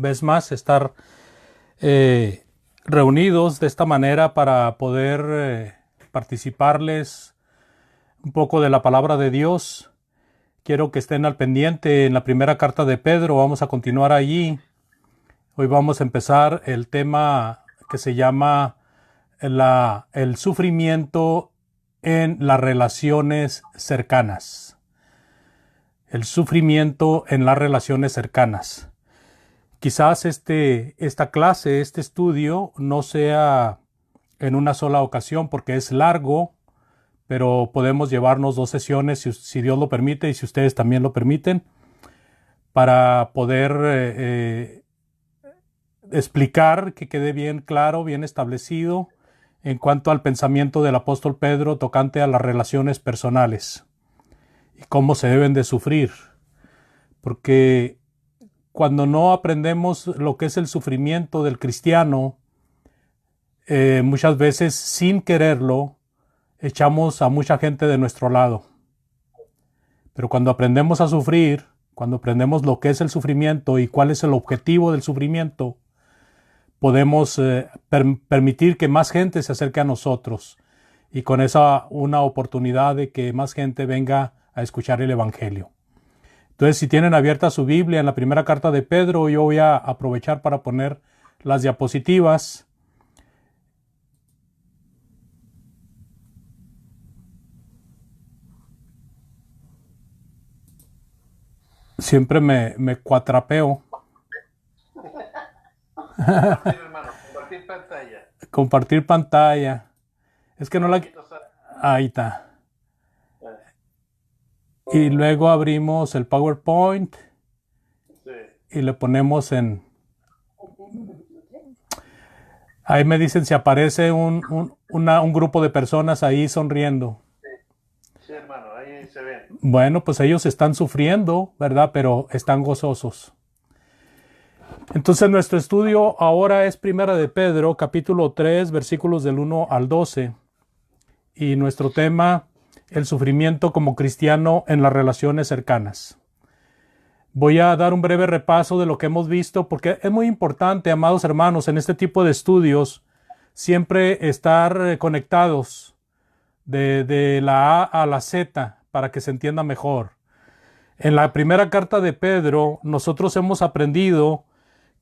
Vez más estar reunidos de esta manera para poder participarles un poco de la palabra de Dios. Quiero que estén al pendiente en la primera carta de Pedro. Vamos a continuar allí. Hoy vamos a empezar el tema que se llama el sufrimiento en las relaciones cercanas. El sufrimiento en las relaciones cercanas. Quizás esta clase, este estudio, no sea en una sola ocasión porque es largo, pero podemos llevarnos 2 sesiones si Dios lo permite y si ustedes también lo permiten, para poder explicar, que quede bien claro, bien establecido en cuanto al pensamiento del apóstol Pedro tocante a las relaciones personales y cómo se deben de sufrir. Porque cuando no aprendemos lo que es el sufrimiento del cristiano, muchas veces sin quererlo, echamos a mucha gente de nuestro lado. Pero cuando aprendemos a sufrir, cuando aprendemos lo que es el sufrimiento y cuál es el objetivo del sufrimiento, podemos permitir que más gente se acerque a nosotros y con esa una oportunidad de que más gente venga a escuchar el Evangelio. Entonces, si tienen abierta su Biblia en la primera carta de Pedro, yo voy a aprovechar para poner las diapositivas. Siempre me cuatrapeo. Compartir, hermano, compartir pantalla. Compartir pantalla. Es que no la... Ahí está. Y luego abrimos el PowerPoint. Sí. Y le ponemos en... Ahí me dicen si aparece un grupo de personas ahí sonriendo. Sí, hermano, ahí se ven. Bueno, pues ellos están sufriendo, ¿verdad? Pero están gozosos. Entonces nuestro estudio ahora es Primera de Pedro, capítulo 3, versículos del 1 al 12. Y nuestro tema, el sufrimiento como cristiano en las relaciones cercanas. Voy a dar un breve repaso de lo que hemos visto, porque es muy importante, amados hermanos, en este tipo de estudios, siempre estar conectados de la A a la Z para que se entienda mejor. En la primera carta de Pedro, nosotros hemos aprendido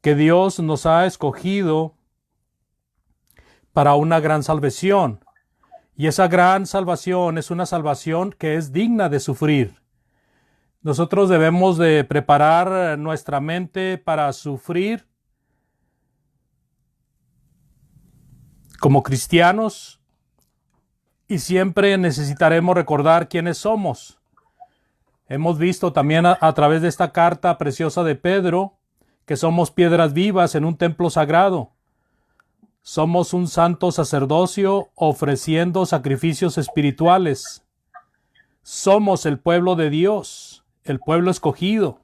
que Dios nos ha escogido para una gran salvación. Y esa gran salvación es una salvación que es digna de sufrir. Nosotros debemos de preparar nuestra mente para sufrir como cristianos y siempre necesitaremos recordar quiénes somos. Hemos visto también a través de esta carta preciosa de Pedro que somos piedras vivas en un templo sagrado. Somos un santo sacerdocio ofreciendo sacrificios espirituales. Somos el pueblo de Dios, el pueblo escogido,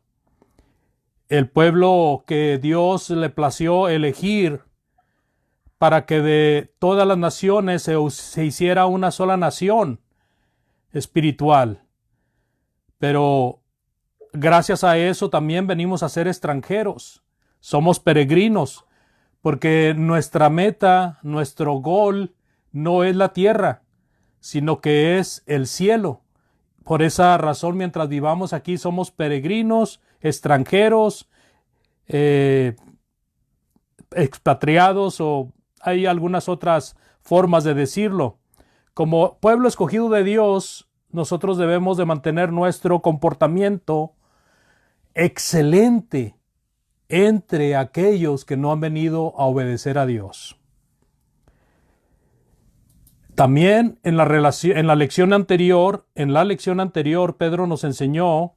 el pueblo que Dios le plació elegir para que de todas las naciones se hiciera una sola nación espiritual. Pero gracias a eso también venimos a ser extranjeros. Somos peregrinos, porque nuestra meta, nuestro gol, no es la tierra, sino que es el cielo. Por esa razón, mientras vivamos aquí, somos peregrinos, extranjeros, expatriados, o hay algunas otras formas de decirlo. Como pueblo escogido de Dios, nosotros debemos de mantener nuestro comportamiento excelente entre aquellos que no han venido a obedecer a Dios. También en la lección anterior, Pedro nos enseñó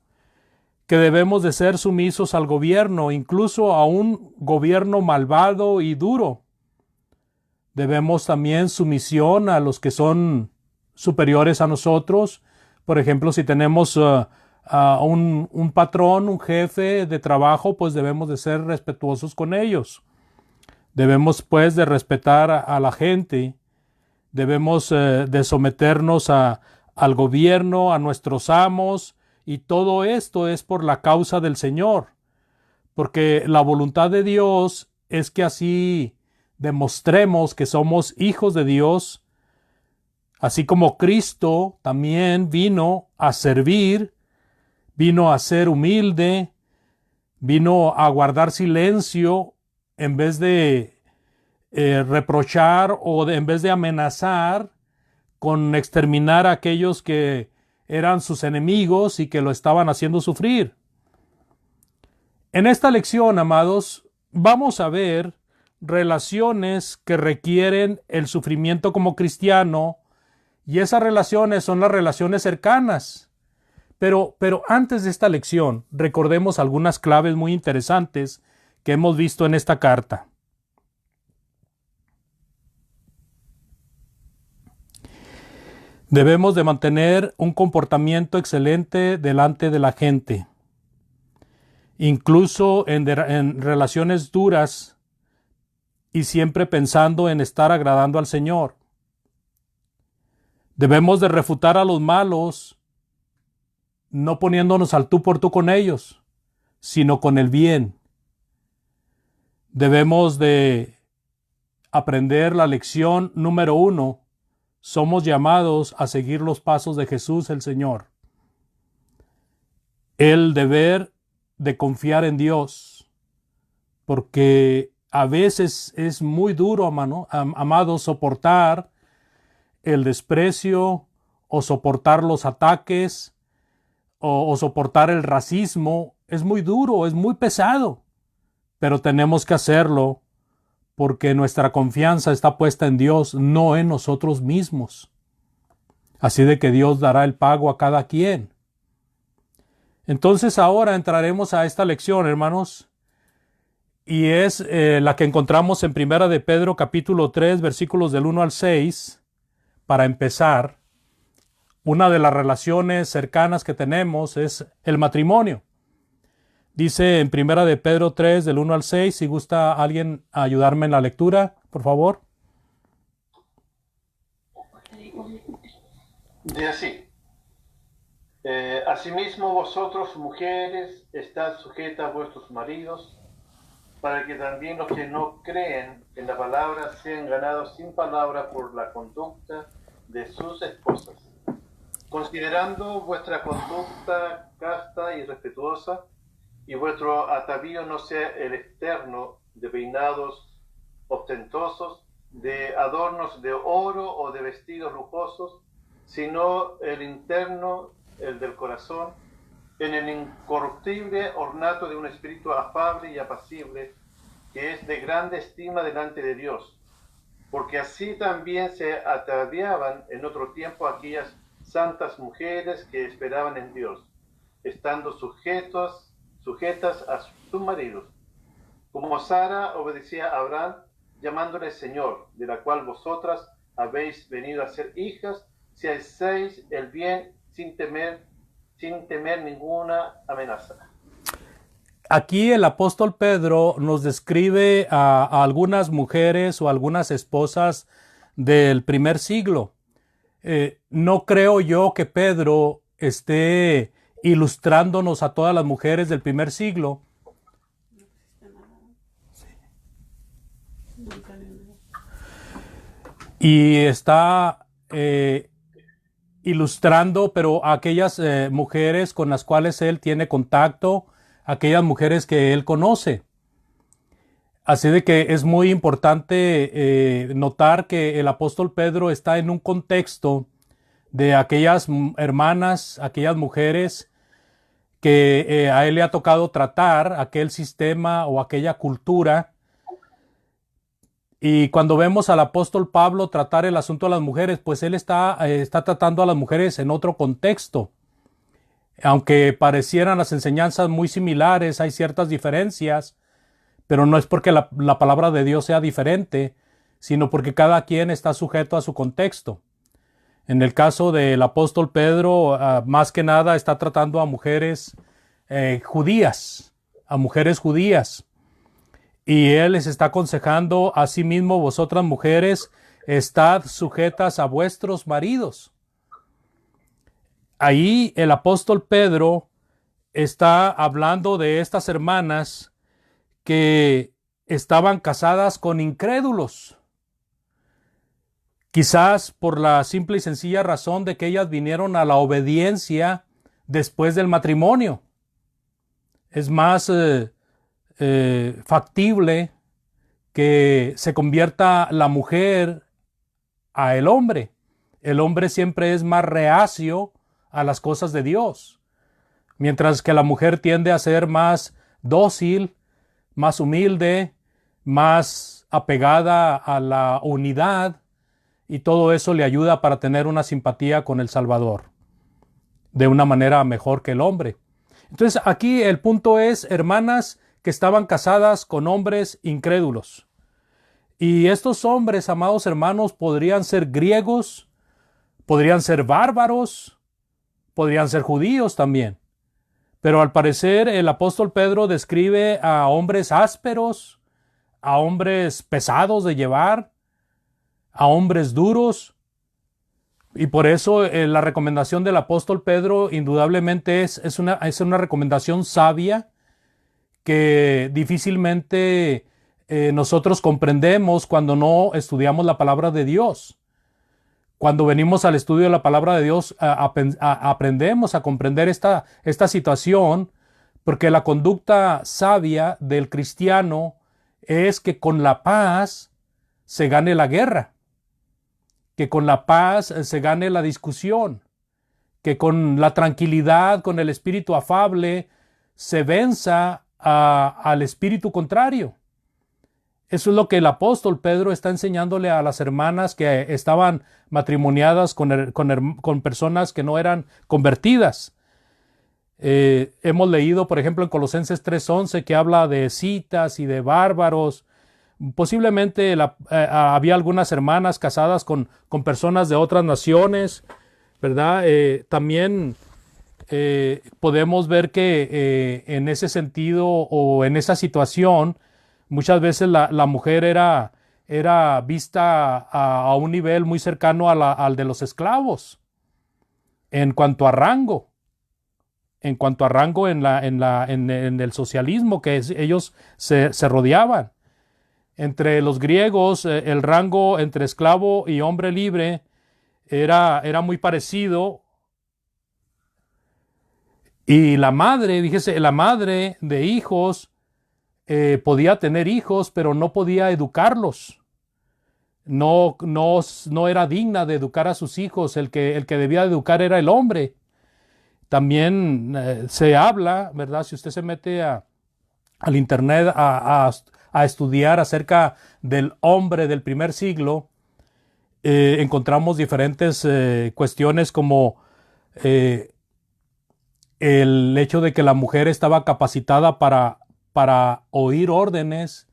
que debemos de ser sumisos al gobierno, incluso a un gobierno malvado y duro. Debemos también sumisión a los que son superiores a nosotros. Por ejemplo, si tenemos a un patrón, un jefe de trabajo, pues debemos de ser respetuosos con ellos. Debemos pues de respetar a la gente. Debemos de someternos al gobierno, a nuestros amos, y todo esto es por la causa del Señor, porque la voluntad de Dios es que así demostremos que somos hijos de Dios, así como Cristo también vino a servir, vino a ser humilde, vino a guardar silencio en vez de reprochar o en vez de amenazar con exterminar a aquellos que eran sus enemigos y que lo estaban haciendo sufrir. En esta lección, amados, vamos a ver relaciones que requieren el sufrimiento como cristiano, y esas relaciones son las relaciones cercanas. Pero antes de esta lección, recordemos algunas claves muy interesantes que hemos visto en esta carta. Debemos de mantener un comportamiento excelente delante de la gente, incluso en relaciones duras, y siempre pensando en estar agradando al Señor. Debemos de refutar a los malos, no poniéndonos al tú por tú con ellos, sino con el bien. Debemos de aprender la lección número 1. Somos llamados a seguir los pasos de Jesús el Señor. El deber de confiar en Dios, porque a veces es muy duro, amado, soportar el desprecio o soportar los ataques o soportar el racismo. Es muy duro, es muy pesado, pero tenemos que hacerlo porque nuestra confianza está puesta en Dios, no en nosotros mismos. Así de que Dios dará el pago a cada quien. Entonces ahora entraremos a esta lección, hermanos, y es la que encontramos en Primera de Pedro capítulo 3, versículos del 1 al 6. Para empezar, una de las relaciones cercanas que tenemos es el matrimonio. Dice en Primera de Pedro 3, del 1 al 6, si gusta alguien ayudarme en la lectura, por favor. Dice así. Asimismo vosotros, mujeres, estad sujetas a vuestros maridos, para que también los que no creen en la palabra sean ganados sin palabra por la conducta de sus esposas, considerando vuestra conducta casta y respetuosa, y vuestro atavío no sea el externo de peinados ostentosos, de adornos de oro o de vestidos lujosos, sino el interno, el del corazón, en el incorruptible ornato de un espíritu afable y apacible, que es de grande estima delante de Dios, porque así también se ataviaban en otro tiempo aquellas santas mujeres que esperaban en Dios, estando sujetas a sus maridos, como Sara obedecía a Abraham, llamándole Señor, de la cual vosotras habéis venido a ser hijas, si hacéis el bien sin temer ninguna amenaza. Aquí el apóstol Pedro nos describe a algunas mujeres o algunas esposas del primer siglo. No creo yo que Pedro esté ilustrándonos a todas las mujeres del primer siglo. Y está ilustrando, pero a aquellas mujeres con las cuales él tiene contacto, aquellas mujeres que él conoce. Así de que es muy importante notar que el apóstol Pedro está en un contexto de aquellas hermanas, aquellas mujeres que a él le ha tocado tratar, aquel sistema o aquella cultura. Y cuando vemos al apóstol Pablo tratar el asunto de las mujeres, pues él está tratando a las mujeres en otro contexto. Aunque parecieran las enseñanzas muy similares, hay ciertas diferencias, pero no es porque la palabra de Dios sea diferente, sino porque cada quien está sujeto a su contexto. En el caso del apóstol Pedro, más que nada está tratando a mujeres judías, y él les está aconsejando: asimismo vosotras mujeres, estad sujetas a vuestros maridos. Ahí el apóstol Pedro está hablando de estas hermanas que estaban casadas con incrédulos, quizás por la simple y sencilla razón de que ellas vinieron a la obediencia después del matrimonio. Es más factible que se convierta la mujer a el hombre. El hombre siempre es más reacio a las cosas de Dios, mientras que la mujer tiende a ser más dócil, más humilde, más apegada a la unidad, y todo eso le ayuda para tener una simpatía con el Salvador de una manera mejor que el hombre. Entonces aquí el punto es hermanas que estaban casadas con hombres incrédulos. Y estos hombres, amados hermanos, podrían ser griegos, podrían ser bárbaros, podrían ser judíos también. Pero al parecer el apóstol Pedro describe a hombres ásperos, a hombres pesados de llevar, a hombres duros. Y por eso la recomendación del apóstol Pedro indudablemente es una recomendación sabia que difícilmente nosotros comprendemos cuando no estudiamos la palabra de Dios. Cuando venimos al estudio de la palabra de Dios, aprendemos a comprender esta situación, porque la conducta sabia del cristiano es que con la paz se gane la guerra, que con la paz se gane la discusión, que con la tranquilidad, con el espíritu afable, se venza al espíritu contrario. Eso es lo que el apóstol Pedro está enseñándole a las hermanas que estaban matrimoniadas con personas que no eran convertidas. Hemos leído, por ejemplo, en Colosenses 3:11, que habla de escitas y de bárbaros. Posiblemente había algunas hermanas casadas con personas de otras naciones, ¿verdad? También podemos ver que en ese sentido o en esa situación, muchas veces la mujer era vista a un nivel muy cercano al de los esclavos en cuanto a rango. En el socialismo que ellos se rodeaban. Entre los griegos, el rango entre esclavo y hombre libre era muy parecido. Y la madre de hijos, podía tener hijos, pero no podía educarlos. No era digna de educar a sus hijos. El que debía educar era el hombre. También se habla, ¿verdad? Si usted se mete al internet a estudiar acerca del hombre del primer siglo, encontramos diferentes cuestiones como el hecho de que la mujer estaba capacitada para oír órdenes,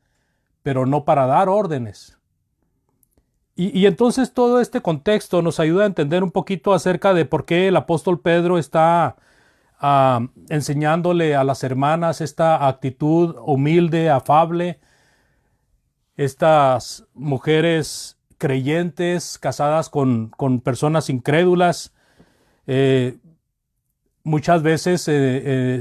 pero no para dar órdenes. Y entonces todo este contexto nos ayuda a entender un poquito acerca de por qué el apóstol Pedro está enseñándole a las hermanas esta actitud humilde, afable, estas mujeres creyentes casadas con personas incrédulas. Muchas veces se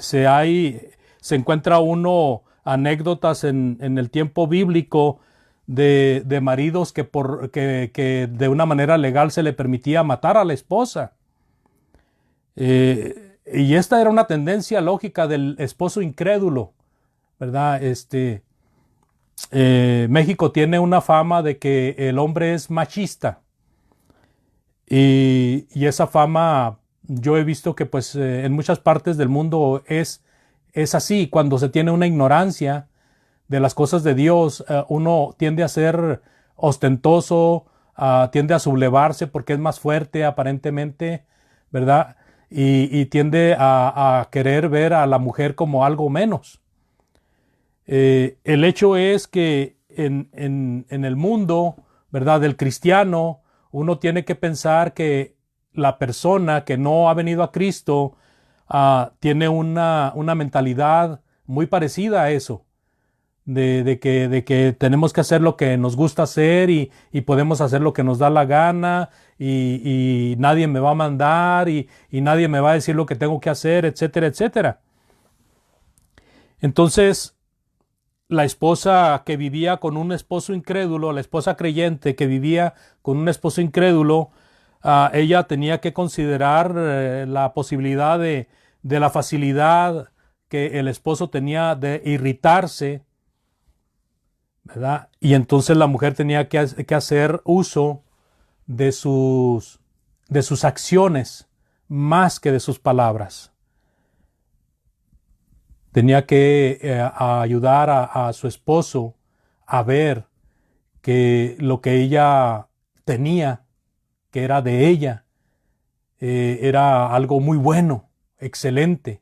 encuentra uno anécdotas en el tiempo bíblico de maridos que de una manera legal se le permitía matar a la esposa. Y esta era una tendencia lógica del esposo incrédulo, ¿verdad? México tiene una fama de que el hombre es machista. Y esa fama yo he visto que pues en muchas partes del mundo es así. Cuando se tiene una ignorancia de las cosas de Dios, uno tiende a ser ostentoso, tiende a sublevarse porque es más fuerte aparentemente, ¿verdad? Y tiende a querer ver a la mujer como algo menos. El hecho es que en el mundo, ¿verdad?, del cristiano, uno tiene que pensar que la persona que no ha venido a Cristo tiene una mentalidad muy parecida a eso, de que tenemos que hacer lo que nos gusta hacer y podemos hacer lo que nos da la gana y nadie me va a mandar y nadie me va a decir lo que tengo que hacer, etcétera, etcétera. Entonces, la esposa que vivía con un esposo incrédulo, la esposa creyente que vivía con un esposo incrédulo, ella tenía que considerar la posibilidad de la facilidad que el esposo tenía de irritarse, ¿verdad? Y entonces la mujer tenía que hacer uso de sus acciones más que de sus palabras. Tenía que ayudar a su esposo a ver que lo que ella tenía, que era de ella, era algo muy bueno, excelente.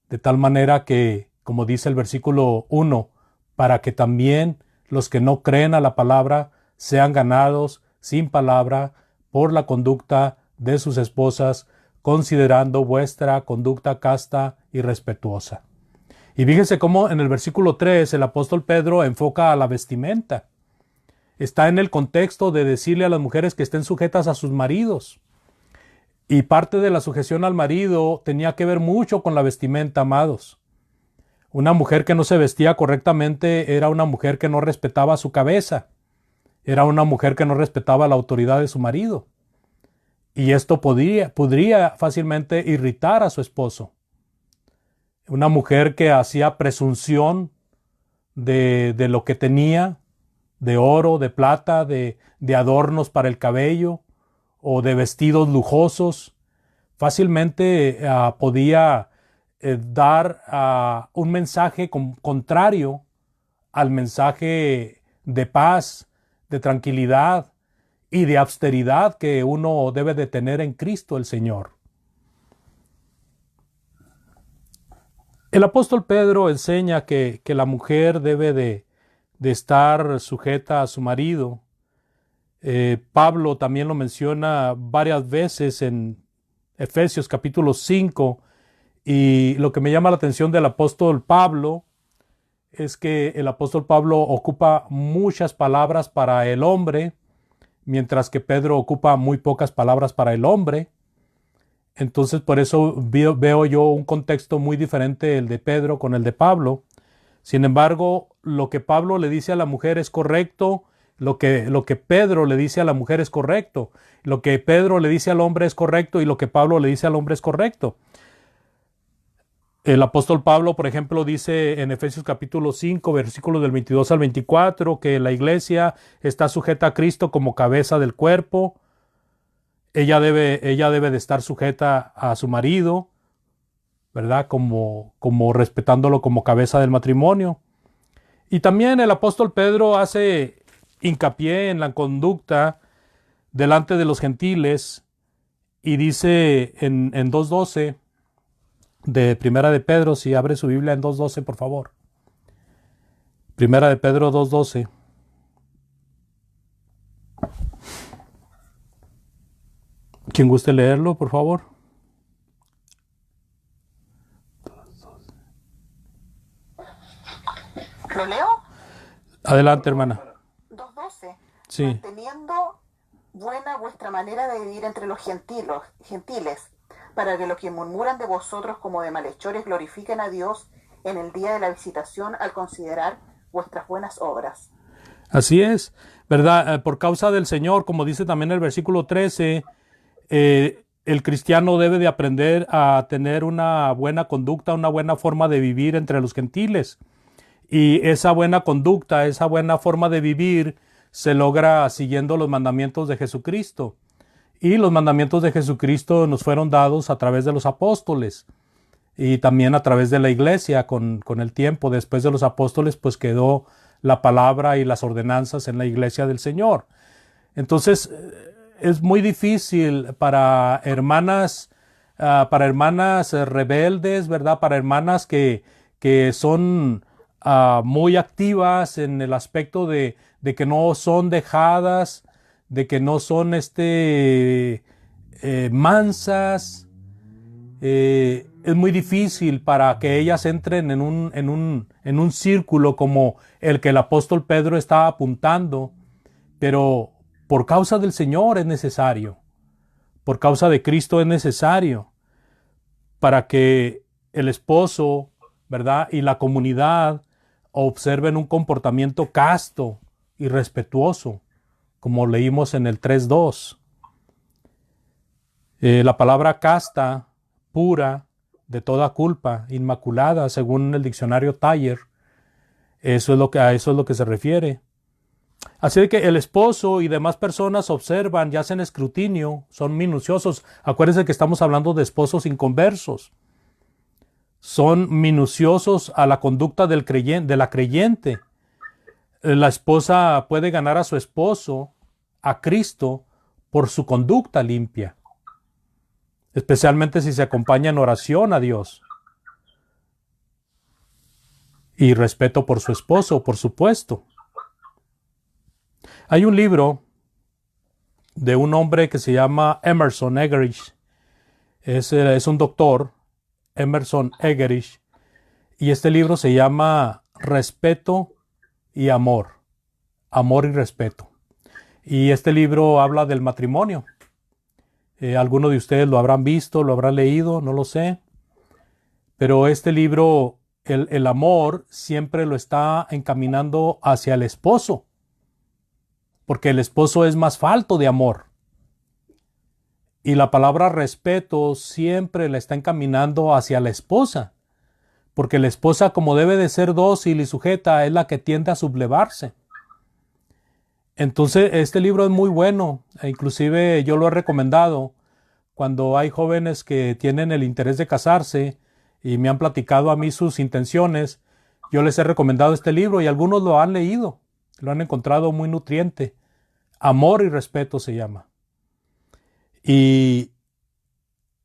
De tal manera que, como dice el versículo 1, para que también los que no creen a la palabra sean ganados sin palabra por la conducta de sus esposas, considerando vuestra conducta casta y respetuosa. Y fíjense cómo en el versículo 3 el apóstol Pedro enfoca a la vestimenta. Está en el contexto de decirle a las mujeres que estén sujetas a sus maridos. Y parte de la sujeción al marido tenía que ver mucho con la vestimenta, amados. Una mujer que no se vestía correctamente era una mujer que no respetaba su cabeza. Era una mujer que no respetaba la autoridad de su marido. Y esto podría fácilmente irritar a su esposo. Una mujer que hacía presunción de lo que tenía, de oro, de plata, de adornos para el cabello o de vestidos lujosos, fácilmente podía dar un mensaje contrario al mensaje de paz, de tranquilidad y de austeridad que uno debe de tener en Cristo el Señor. El apóstol Pedro enseña que la mujer debe de estar sujeta a su marido. Pablo también lo menciona varias veces en Efesios capítulo 5, y lo que me llama la atención del apóstol Pablo es que el apóstol Pablo ocupa muchas palabras para el hombre, mientras que Pedro ocupa muy pocas palabras para el hombre. Entonces por eso veo yo un contexto muy diferente el de Pedro con el de Pablo. Sin embargo, lo que Pablo le dice a la mujer es correcto, lo que Pedro le dice a la mujer es correcto, lo que Pedro le dice al hombre es correcto y lo que Pablo le dice al hombre es correcto. El apóstol Pablo, por ejemplo, dice en Efesios capítulo 5, versículos del 22 al 24, que la iglesia está sujeta a Cristo como cabeza del cuerpo. Ella debe de estar sujeta a su marido, ¿verdad? Como respetándolo como cabeza del matrimonio. Y también el apóstol Pedro hace hincapié en la conducta delante de los gentiles y dice en 2:12 de Primera de Pedro, si abre su Biblia en 2:12, por favor. Primera de Pedro 2:12. ¿Quién guste leerlo, por favor? ¿Lo leo? Adelante, hermana. 2:12. Sí. Manteniendo buena vuestra manera de vivir entre los gentiles, para que los que murmuran de vosotros como de malhechores glorifiquen a Dios en el día de la visitación al considerar vuestras buenas obras. Así es, ¿verdad? Por causa del Señor, como dice también el versículo 13, el cristiano debe de aprender a tener una buena conducta, una buena forma de vivir entre los gentiles. Y esa buena conducta, esa buena forma de vivir se logra siguiendo los mandamientos de Jesucristo. Y los mandamientos de Jesucristo nos fueron dados a través de los apóstoles y también a través de la iglesia con el tiempo. Después de los apóstoles, pues quedó la palabra y las ordenanzas en la iglesia del Señor. Entonces, es muy difícil para hermanas rebeldes, ¿verdad? Para hermanas que son muy activas en el aspecto de que no son dejadas, de que no son mansas. Es muy difícil para que ellas entren en un círculo como el que el apóstol Pedro está apuntando, pero por causa del Señor es necesario, por causa de Cristo es necesario, para que el esposo, ¿verdad? Y la comunidad observen un comportamiento casto y respetuoso, como leímos en el 3:2. La palabra casta, pura, de toda culpa, inmaculada, según el diccionario Thayer, a eso es lo que se refiere. Así de que el esposo y demás personas observan y hacen escrutinio, son minuciosos. Acuérdense que estamos hablando de esposos inconversos. Son minuciosos a la conducta de la creyente. La esposa puede ganar a su esposo, a Cristo, por su conducta limpia, especialmente si se acompaña en oración a Dios. Y respeto por su esposo, por supuesto. Hay un libro de un hombre que se llama Emerson Eggerichs. Es un doctor, Emerson Eggerichs, y este libro se llama Respeto y Amor. Amor y respeto. Y este libro habla del matrimonio. Algunos de ustedes lo habrán visto, lo habrán leído, no lo sé. Pero este libro, el amor, siempre lo está encaminando hacia el esposo, porque el esposo es más falto de amor. Y la palabra respeto siempre la está encaminando hacia la esposa, porque la esposa, como debe de ser dócil y sujeta, es la que tiende a sublevarse. Entonces, este libro es muy bueno, e inclusive yo lo he recomendado cuando hay jóvenes que tienen el interés de casarse y me han platicado a mí sus intenciones. Yo les he recomendado este libro y algunos lo han leído, lo han encontrado muy nutriente. Amor y respeto se llama. Y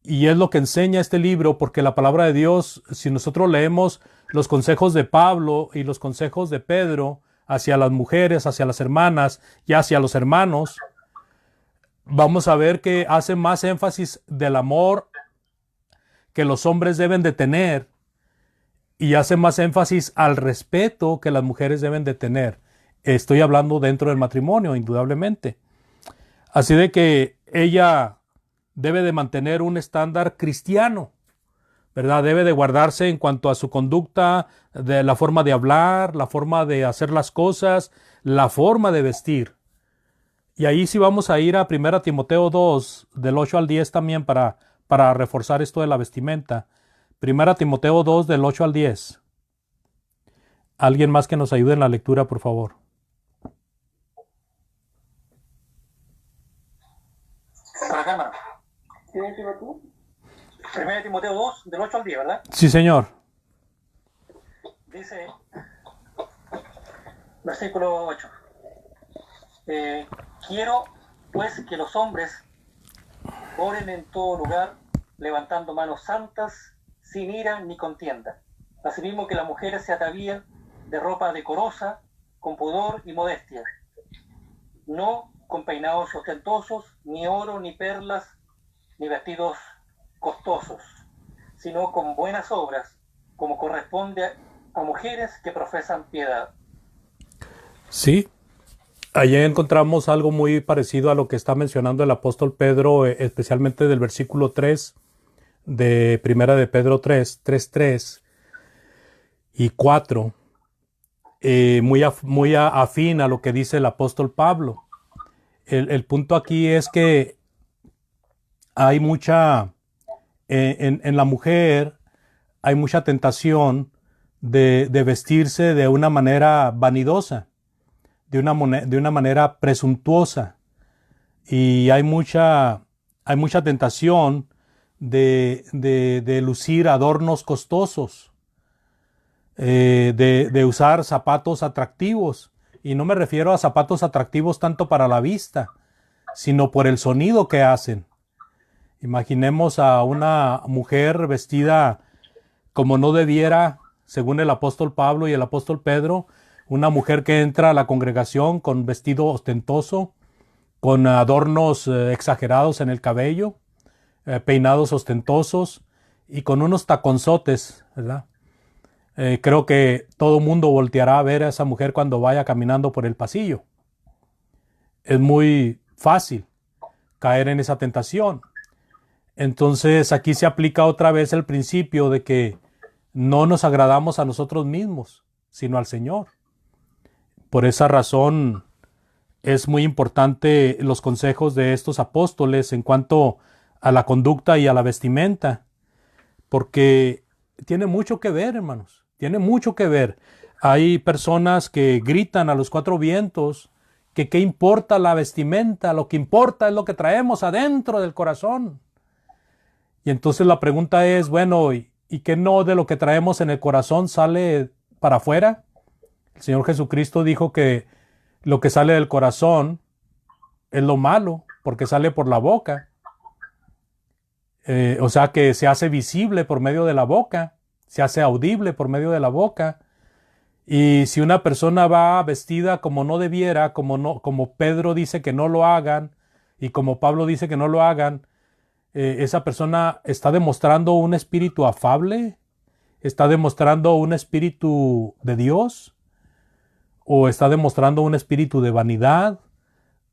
es lo que enseña este libro, porque la palabra de Dios, si nosotros leemos los consejos de Pablo y los consejos de Pedro hacia las mujeres, hacia las hermanas y hacia los hermanos, vamos a ver que hace más énfasis del amor que los hombres deben de tener y hace más énfasis al respeto que las mujeres deben de tener. Estoy hablando dentro del matrimonio, indudablemente. Así de que ella debe de mantener un estándar cristiano, ¿verdad? Debe de guardarse en cuanto a su conducta, de la forma de hablar, la forma de hacer las cosas, la forma de vestir. Y ahí sí vamos a ir a 1 Timoteo 2, del 8 al 10 también para reforzar esto de la vestimenta. 1 Timoteo 2, del 8 al 10. ¿Alguien más que nos ayude en la lectura, por favor? Para acá, hermano. 1 Timoteo 2, del 8 al 10, ¿verdad? Sí, señor. Dice, versículo 8. Quiero, pues, que los hombres oren en todo lugar, levantando manos santas, sin ira ni contienda. Asimismo que las mujeres se atavíen de ropa decorosa, con pudor y modestia, no con peinados ostentosos, ni oro, ni perlas, ni vestidos costosos, sino con buenas obras, como corresponde a mujeres que profesan piedad. Sí, allí encontramos algo muy parecido a lo que está mencionando el apóstol Pedro, especialmente del versículo 3 de 1 de Pedro 3 y 4, muy afín a lo que dice el apóstol Pablo. El punto aquí es que hay mucha, en la mujer hay mucha tentación de vestirse de una manera vanidosa, de una manera presuntuosa, y hay mucha tentación de lucir adornos costosos, de usar zapatos atractivos. Y no me refiero a zapatos atractivos tanto para la vista, sino por el sonido que hacen. Imaginemos a una mujer vestida como no debiera, según el apóstol Pablo y el apóstol Pedro, una mujer que entra a la congregación con vestido ostentoso, con adornos exagerados en el cabello, peinados ostentosos y con unos taconzotes, ¿verdad? Creo que todo mundo volteará a ver a esa mujer cuando vaya caminando por el pasillo. Es muy fácil caer en esa tentación. Entonces aquí se aplica otra vez el principio de que no nos agradamos a nosotros mismos. sino al Señor. Por esa razón es muy importante los consejos de estos apóstoles en cuanto a la conducta y a la vestimenta, porque tiene mucho que ver, hermanos, tiene mucho que ver. Hay personas que gritan a los cuatro vientos que qué importa la vestimenta, lo que importa es lo que traemos adentro del corazón. Y entonces la pregunta es, bueno, ¿y qué no de lo que traemos en el corazón sale para afuera? El Señor Jesucristo dijo que lo que sale del corazón es lo malo, porque sale por la boca. O sea que se hace visible por medio de la boca, se hace audible por medio de la boca. Y si una persona va vestida como no debiera, como Pedro dice que no lo hagan, y como Pablo dice que no lo hagan, esa persona está demostrando un espíritu afable, está demostrando un espíritu de Dios, o está demostrando un espíritu de vanidad,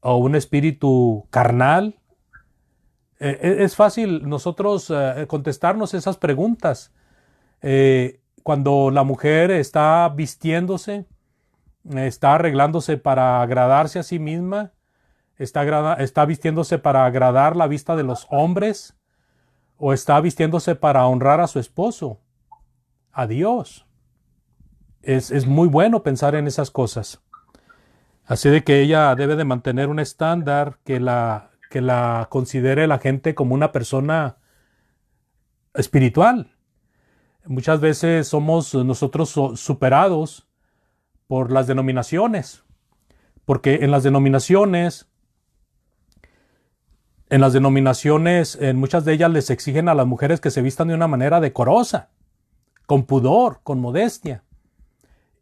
o un espíritu carnal. Es fácil nosotros contestarnos esas preguntas. Cuando la mujer está vistiéndose, está arreglándose para agradarse a sí misma, está vistiéndose para agradar la vista de los hombres, o está vistiéndose para honrar a su esposo, a Dios. Es muy bueno pensar en esas cosas. Así de que ella debe de mantener un estándar que la considere la gente como una persona espiritual. Muchas veces somos nosotros superados por las denominaciones, porque en muchas de ellas les exigen a las mujeres que se vistan de una manera decorosa, con pudor, con modestia.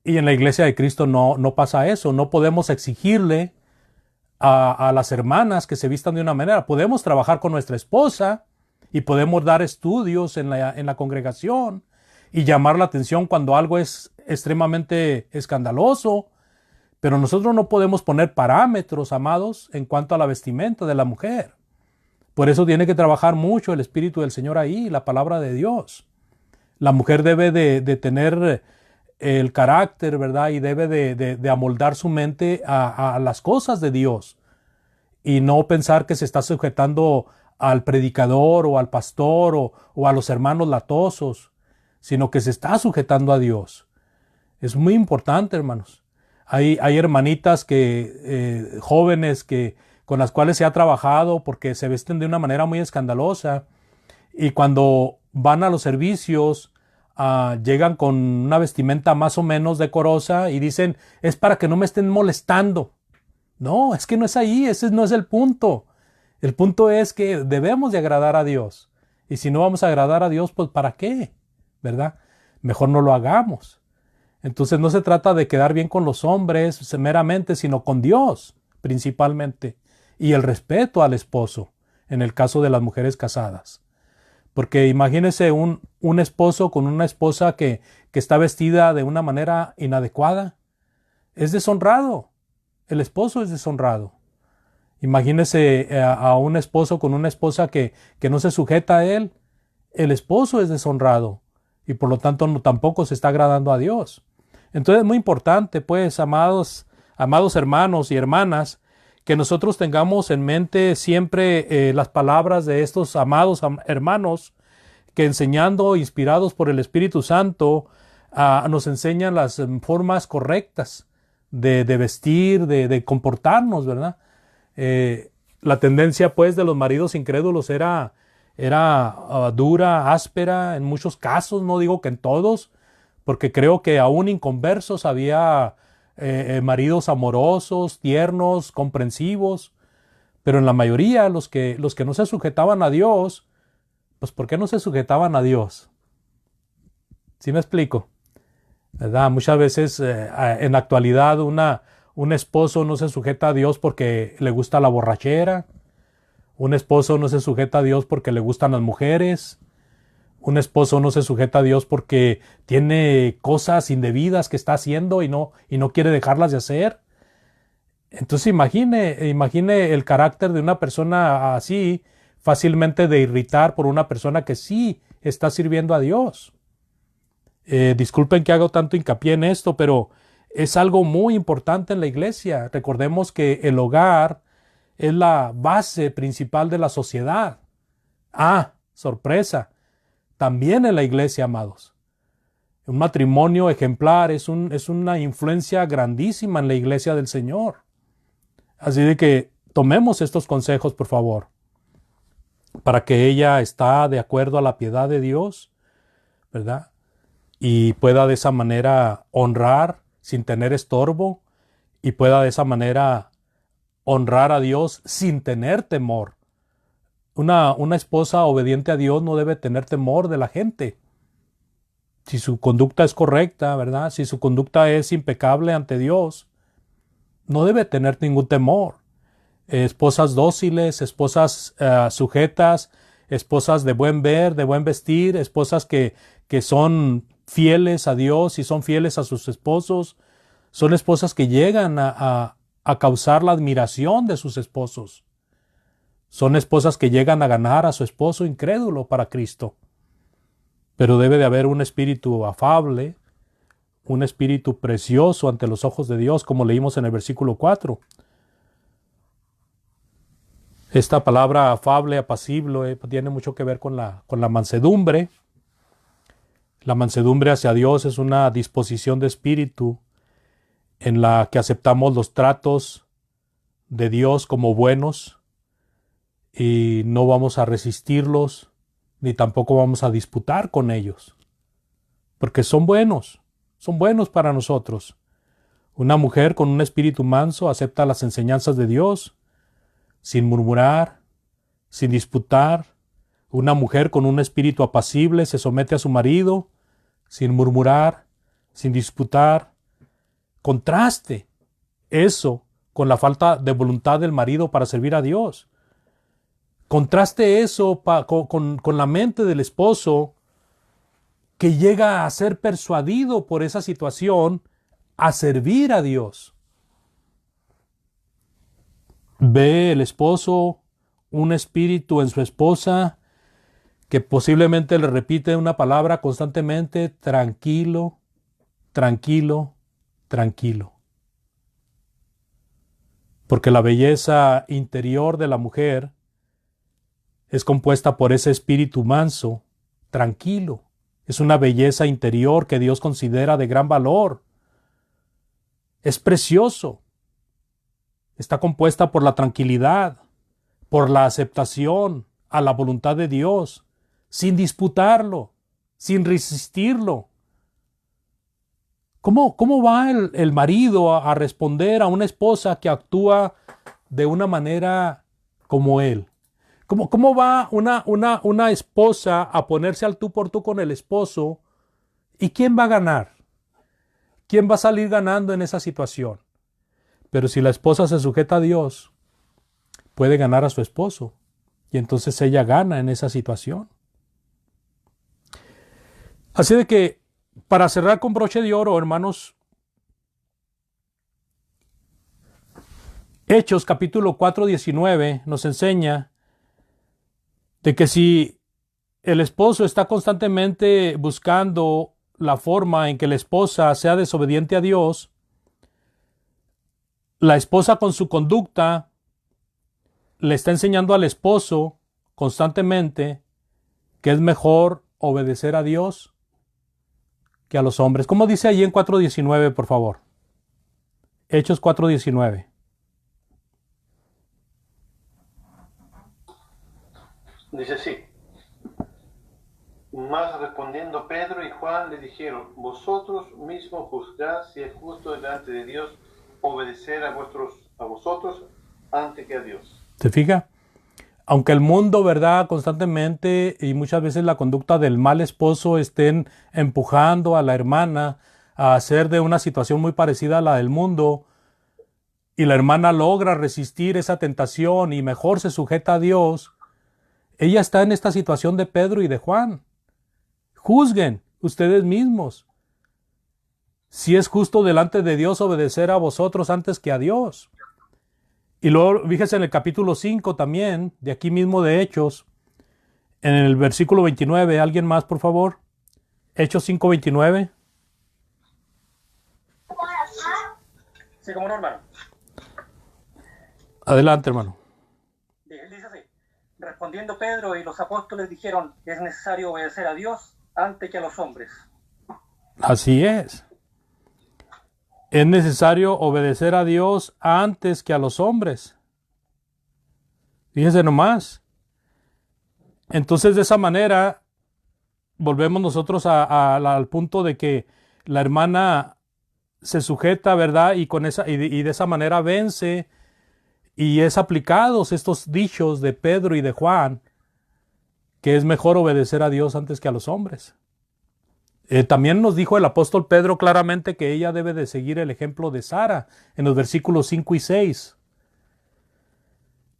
Y en la Iglesia de Cristo no pasa eso. No podemos exigirle a las hermanas que se vistan de una manera. Podemos trabajar con nuestra esposa y podemos dar estudios en la congregación y llamar la atención cuando algo es extremadamente escandaloso, pero nosotros no podemos poner parámetros, amados, en cuanto a la vestimenta de la mujer. Por eso tiene que trabajar mucho el Espíritu del Señor ahí, la palabra de Dios. La mujer debe de tener el carácter, ¿verdad? Y debe de amoldar su mente a las cosas de Dios y no pensar que se está sujetando al predicador o al pastor o a los hermanos latosos, sino que se está sujetando a Dios. Es muy importante, hermanos. Hay hermanitas jóvenes con las cuales se ha trabajado porque se visten de una manera muy escandalosa y cuando van a los servicios llegan con una vestimenta más o menos decorosa y dicen, es para que no me estén molestando. No, es que no es ahí, ese no es el punto. El punto es que debemos de agradar a Dios. Y si no vamos a agradar a Dios, pues ¿para qué? ¿Verdad? Mejor no lo hagamos. Entonces no se trata de quedar bien con los hombres meramente, sino con Dios principalmente. Y el respeto al esposo, en el caso de las mujeres casadas. Porque imagínese un esposo con una esposa que está vestida de una manera inadecuada. Es deshonrado. El esposo es deshonrado. Imagínese a un esposo con una esposa que no se sujeta a él. El esposo es deshonrado. Y por lo tanto tampoco se está agradando a Dios. Entonces es muy importante, pues, amados hermanos y hermanas, que nosotros tengamos en mente siempre las palabras de estos amados hermanos que enseñando, inspirados por el Espíritu Santo, nos enseñan las formas correctas de vestir, de comportarnos, ¿verdad? La tendencia, pues, de los maridos incrédulos era dura, áspera, en muchos casos, no digo que en todos, porque creo que aún inconversos había maridos amorosos, tiernos, comprensivos, pero en la mayoría los que no se sujetaban a Dios, pues ¿por qué no se sujetaban a Dios? ¿Sí me explico? ¿Verdad? Muchas veces en la actualidad un esposo no se sujeta a Dios porque le gusta la borrachera, un esposo no se sujeta a Dios porque le gustan las mujeres, un esposo no se sujeta a Dios porque tiene cosas indebidas que está haciendo y no quiere dejarlas de hacer. Entonces imagine el carácter de una persona así, fácilmente de irritar por una persona que sí está sirviendo a Dios. Disculpen que hago tanto hincapié en esto, pero es algo muy importante en la iglesia. Recordemos que el hogar es la base principal de la sociedad. Ah, sorpresa, también en la iglesia, amados. Un matrimonio ejemplar es una influencia grandísima en la iglesia del Señor. Así de que tomemos estos consejos, por favor, para que ella está de acuerdo a la piedad de Dios, ¿verdad? Y pueda de esa manera honrar sin tener estorbo y pueda de esa manera honrar a Dios sin tener temor. Una esposa obediente a Dios no debe tener temor de la gente. Si su conducta es correcta, ¿verdad? Si su conducta es impecable ante Dios, no debe tener ningún temor. Esposas dóciles, esposas sujetas, esposas de buen ver, de buen vestir, esposas que son fieles a Dios y son fieles a sus esposos, son esposas que llegan a causar la admiración de sus esposos. Son esposas que llegan a ganar a su esposo incrédulo para Cristo. Pero debe de haber un espíritu afable, un espíritu precioso ante los ojos de Dios, como leímos en el versículo 4. Esta palabra afable, apacible, tiene mucho que ver con la mansedumbre. La mansedumbre hacia Dios es una disposición de espíritu en la que aceptamos los tratos de Dios como buenos y no vamos a resistirlos ni tampoco vamos a disputar con ellos, porque son buenos para nosotros. Una mujer con un espíritu manso acepta las enseñanzas de Dios sin murmurar, sin disputar. Una mujer con un espíritu apacible se somete a su marido sin murmurar, sin disputar. Contraste eso con la falta de voluntad del marido para servir a Dios. Contraste eso con la mente del esposo que llega a ser persuadido por esa situación a servir a Dios. Ve el esposo un espíritu en su esposa que posiblemente le repite una palabra constantemente: tranquilo, tranquilo, tranquilo. Porque la belleza interior de la mujer es compuesta por ese espíritu manso, tranquilo. Es una belleza interior que Dios considera de gran valor. Es precioso. Está compuesta por la tranquilidad, por la aceptación a la voluntad de Dios, sin disputarlo, sin resistirlo. ¿Cómo va el marido a responder a una esposa que actúa de una manera como él? ¿Cómo va una esposa a ponerse al tú por tú con el esposo? ¿Y quién va a ganar? ¿Quién va a salir ganando en esa situación? Pero si la esposa se sujeta a Dios, puede ganar a su esposo. Y entonces ella gana en esa situación. Así de que, para cerrar con broche de oro, hermanos, Hechos capítulo 4, 19 nos enseña de que si el esposo está constantemente buscando la forma en que la esposa sea desobediente a Dios, la esposa con su conducta le está enseñando al esposo constantemente que es mejor obedecer a Dios que a los hombres. ¿Cómo dice allí en 4:19, por favor? Hechos 4:19. Dice así: mas respondiendo Pedro y Juan le dijeron: vosotros mismos juzgad si es justo delante de Dios obedecer a vosotros antes que a Dios. ¿Se fija? Aunque el mundo, ¿verdad?, constantemente y muchas veces la conducta del mal esposo estén empujando a la hermana a hacer de una situación muy parecida a la del mundo, y la hermana logra resistir esa tentación y mejor se sujeta a Dios, ella está en esta situación de Pedro y de Juan. Juzguen ustedes mismos si es justo delante de Dios obedecer a vosotros antes que a Dios. Y luego, fíjese en el capítulo 5 también, de aquí mismo de Hechos, en el versículo 29, ¿alguien más, por favor? Hechos 5:29. Sí, como no, hermano. Adelante, hermano. Dice así: respondiendo Pedro y los apóstoles dijeron, es necesario obedecer a Dios antes que a los hombres. Así es. Es necesario obedecer a Dios antes que a los hombres. Fíjense nomás. Entonces, de esa manera, volvemos nosotros al punto de que la hermana se sujeta, ¿verdad? Y de esa manera vence y es aplicados estos dichos de Pedro y de Juan, que es mejor obedecer a Dios antes que a los hombres. También nos dijo el apóstol Pedro claramente que ella debe de seguir el ejemplo de Sara en los versículos 5 y 6.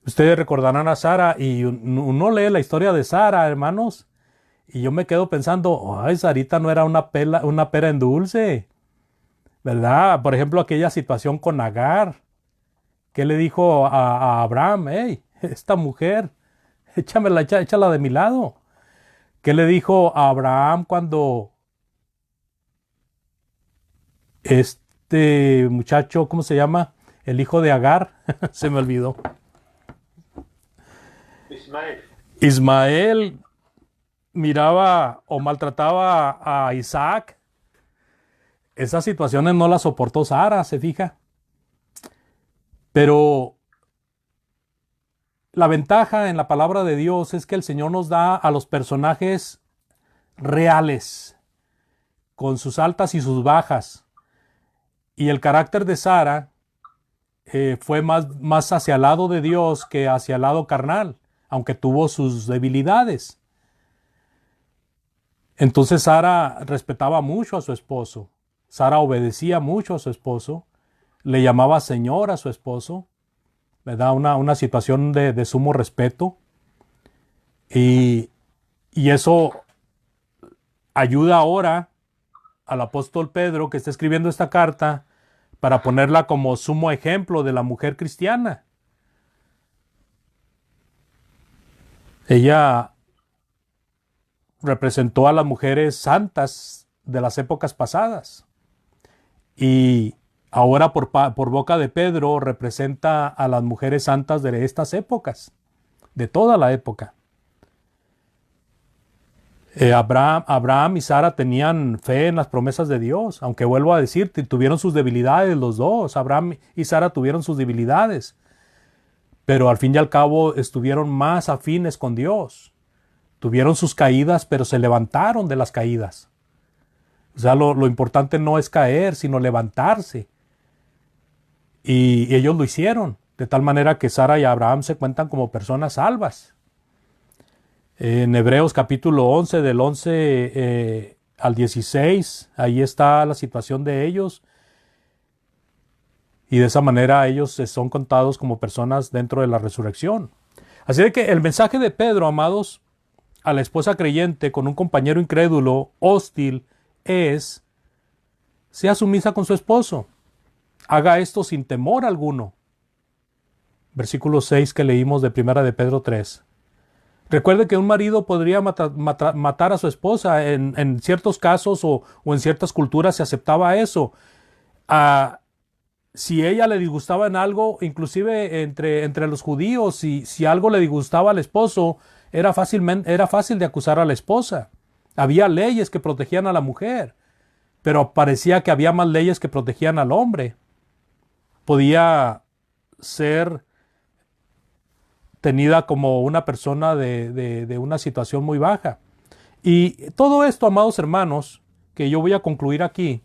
Ustedes recordarán a Sara y uno lee la historia de Sara, hermanos, y yo me quedo pensando, ay, Sarita no era una pera en dulce, ¿verdad? Por ejemplo, aquella situación con Agar, que le dijo a Abraham, hey, esta mujer, échala de mi lado. ¿Qué le dijo a Abraham cuando este muchacho, ¿cómo se llama? El hijo de Agar, se me olvidó. Ismael miraba o maltrataba a Isaac. Esas situaciones no las soportó Sara, se fija. Pero la ventaja en la palabra de Dios es que el Señor nos da a los personajes reales, con sus altas y sus bajas. Y el carácter de Sara fue más hacia el lado de Dios que hacia el lado carnal, aunque tuvo sus debilidades. Entonces Sara respetaba mucho a su esposo. Sara obedecía mucho a su esposo. Le llamaba Señor a su esposo. ¿Verdad? Una situación de sumo respeto. Y eso ayuda ahora al apóstol Pedro, que está escribiendo esta carta, para ponerla como sumo ejemplo de la mujer cristiana. Ella representó a las mujeres santas de las épocas pasadas. Y ahora por boca de Pedro representa a las mujeres santas de estas épocas, de toda la época. Abraham y Sara tenían fe en las promesas de Dios, aunque vuelvo a decir, tuvieron sus debilidades los dos. Abraham y Sara tuvieron sus debilidades, pero al fin y al cabo estuvieron más afines con Dios. Tuvieron sus caídas, pero se levantaron de las caídas. O sea, lo importante no es caer, sino levantarse. Y ellos lo hicieron, de tal manera que Sara y Abraham se cuentan como personas salvas. En Hebreos capítulo 11, del 11 al 16, ahí está la situación de ellos. Y de esa manera ellos son contados como personas dentro de la resurrección. Así de que el mensaje de Pedro, amados, a la esposa creyente con un compañero incrédulo, hostil, es: sea sumisa con su esposo. Haga esto sin temor alguno. Versículo 6 que leímos de Primera de Pedro 3. Recuerde que un marido podría matar a su esposa. En ciertos casos o en ciertas culturas se aceptaba eso. Si ella le disgustaba en algo, inclusive entre los judíos, si algo le disgustaba al esposo, era fácil de acusar a la esposa. Había leyes que protegían a la mujer, pero parecía que había más leyes que protegían al hombre. Podía ser tenida como una persona de una situación muy baja. Y todo esto, amados hermanos, que yo voy a concluir aquí,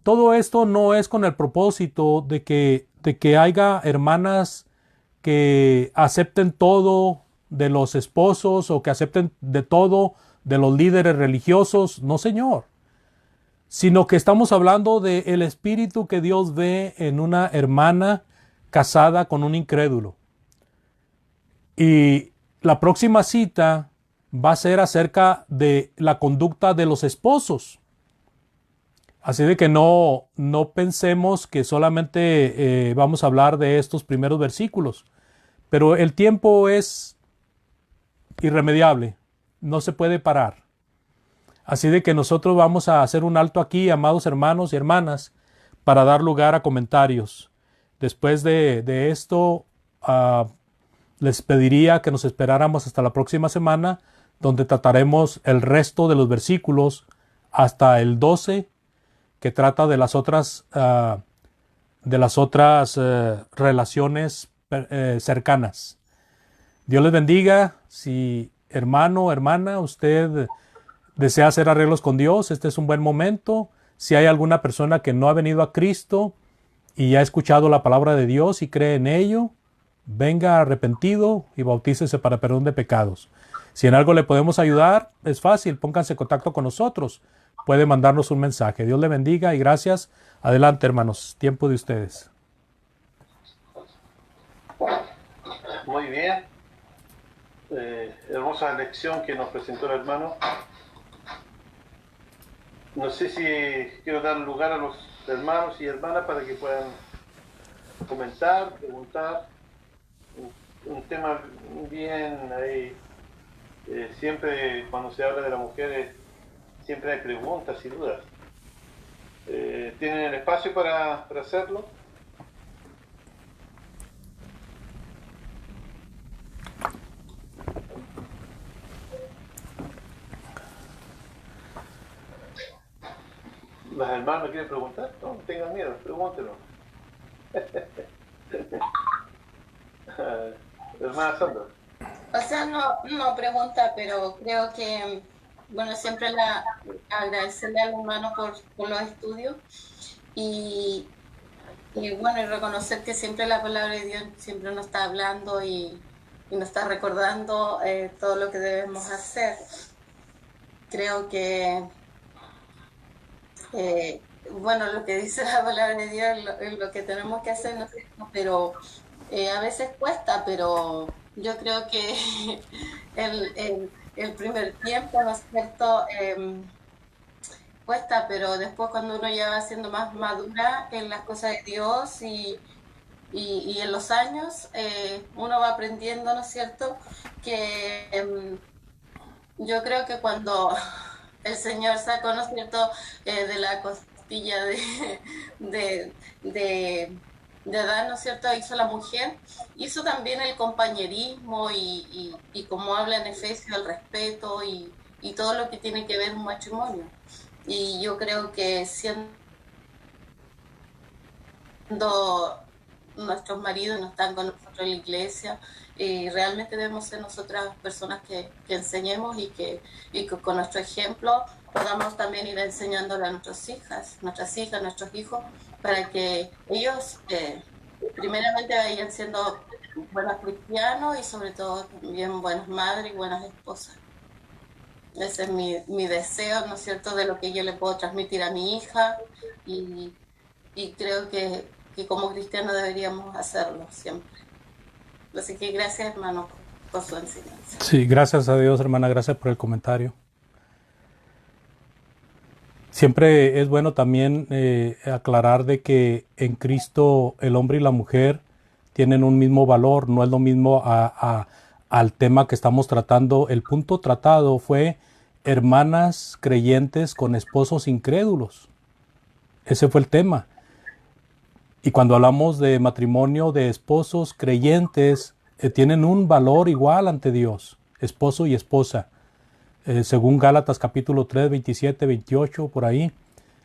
todo esto no es con el propósito de que haya hermanas que acepten todo de los esposos o que acepten de todo de los líderes religiosos. No, Señor. Sino que estamos hablando del espíritu que Dios ve en una hermana casada con un incrédulo. Y la próxima cita va a ser acerca de la conducta de los esposos. Así de que no pensemos que solamente vamos a hablar de estos primeros versículos. Pero el tiempo es irremediable. No se puede parar. Así de que nosotros vamos a hacer un alto aquí, amados hermanos y hermanas, para dar lugar a comentarios. Después de esto, les pediría que nos esperáramos hasta la próxima semana, donde trataremos el resto de los versículos hasta el 12, que trata de las otras relaciones cercanas. Dios les bendiga. Si hermano o hermana, usted desea hacer arreglos con Dios, este es un buen momento. Si hay alguna persona que no ha venido a Cristo y ha escuchado la palabra de Dios y cree en ello, venga arrepentido y bautícese para perdón de pecados. Si en algo le podemos ayudar, es fácil, pónganse en contacto con nosotros. Puede mandarnos un mensaje. Dios le bendiga y gracias. Adelante, hermanos, tiempo de ustedes. Muy bien. Hermosa lección que nos presentó el hermano. No sé si quiero dar lugar a los hermanos y hermanas para que puedan comentar, preguntar. Un tema bien ahí. Siempre cuando se habla de las mujeres, siempre hay preguntas y dudas. ¿Tienen el espacio para hacerlo? ¿Las hermanas me quieren preguntar? No tengan miedo, pregúntenlo. Hermana Sandra. O sea, no pregunta, pero creo que, bueno, siempre agradecerle al hermano por los estudios y bueno, y reconocer que siempre la palabra de Dios siempre nos está hablando y nos está recordando todo lo que debemos hacer. Creo que, bueno, lo que dice la palabra de Dios es lo que tenemos que hacer, ¿no es cierto? Pero a veces cuesta, pero yo creo que el primer tiempo, ¿no es cierto? Cuesta, pero después cuando uno ya va siendo más madura en las cosas de Dios y en los años, uno va aprendiendo, ¿no es cierto? Que yo creo que cuando el Señor sacó, ¿no es cierto?, de la costilla de Adán, ¿no es cierto?, hizo la mujer, hizo también el compañerismo y como habla en Efesios, el respeto y todo lo que tiene que ver un matrimonio. Y yo creo que siendo nuestros maridos no están con nosotros en la iglesia, realmente debemos ser nosotras personas que enseñemos y que con nuestro ejemplo podamos también ir enseñándole a nuestras hijas, nuestros hijos, para que ellos primeramente vayan siendo buenos cristianos y sobre todo también buenas madres y buenas esposas. Ese es mi deseo, ¿no es cierto?, de lo que yo le puedo transmitir a mi hija y creo que como cristianos deberíamos hacerlo siempre. Así que gracias, hermano, por su enseñanza. Sí, gracias a Dios, hermana, gracias por el comentario. Siempre es bueno también aclarar de que en Cristo el hombre y la mujer tienen un mismo valor, no es lo mismo al tema que estamos tratando. El punto tratado fue hermanas creyentes con esposos incrédulos. Ese fue el tema. Y cuando hablamos de matrimonio de esposos creyentes, tienen un valor igual ante Dios, esposo y esposa. Según Gálatas capítulo 3, 27, 28, por ahí,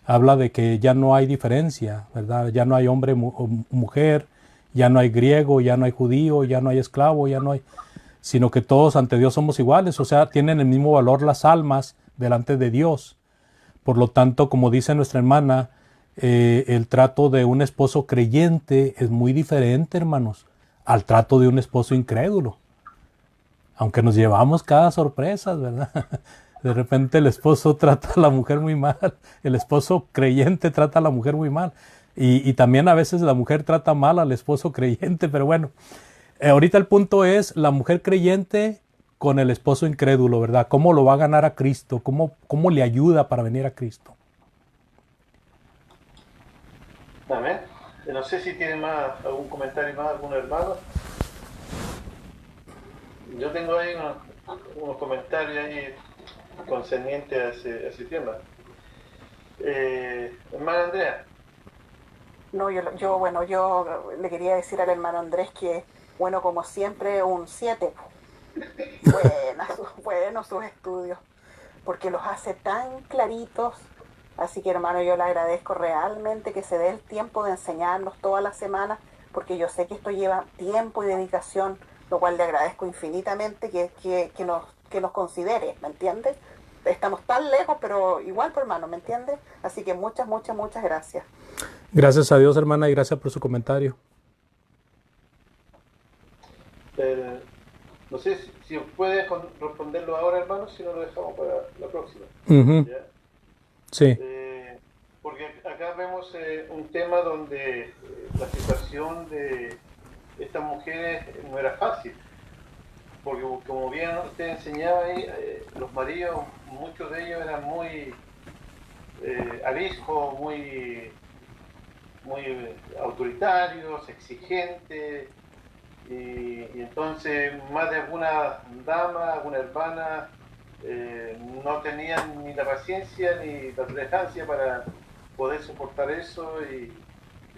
habla de que ya no hay diferencia, ¿verdad? Ya no hay hombre o mujer, ya no hay griego, ya no hay judío, ya no hay esclavo, ya no hay... sino que todos ante Dios somos iguales, o sea, tienen el mismo valor las almas delante de Dios. Por lo tanto, como dice nuestra hermana, el trato de un esposo creyente es muy diferente, hermanos, al trato de un esposo incrédulo. Aunque nos llevamos cada sorpresa, ¿verdad? De repente el esposo trata a la mujer muy mal, el esposo creyente trata a la mujer muy mal. Y también a veces la mujer trata mal al esposo creyente, pero bueno. Ahorita el punto es la mujer creyente con el esposo incrédulo, ¿verdad? ¿Cómo lo va a ganar a Cristo? ¿Cómo le ayuda para venir a Cristo? Amén. No sé si tiene algún comentario más, algún hermano. Yo tengo ahí unos comentarios ahí concerniente a ese tema. Hermana Andrea. No, yo le quería decir al hermano Andrés que, bueno, como siempre, un 7. Buenos sus estudios, porque los hace tan claritos. Así que, hermano, yo le agradezco realmente que se dé el tiempo de enseñarnos todas las semanas, porque yo sé que esto lleva tiempo y dedicación, lo cual le agradezco infinitamente que nos considere, ¿me entiendes? Estamos tan lejos, pero igual, pues, hermano, ¿me entiendes? Así que muchas gracias. Gracias a Dios, hermana, y gracias por su comentario. No sé si puedes responderlo ahora, hermano, si no lo dejamos para la próxima. ¿Ya? Sí. Porque acá vemos un tema donde la situación de estas mujeres no era fácil. Porque como bien usted enseñaba ahí, los maridos, muchos de ellos eran muy ariscos, muy autoritarios, exigentes, y entonces más de alguna dama, alguna hermana no tenían ni la paciencia ni la tolerancia para poder soportar eso, y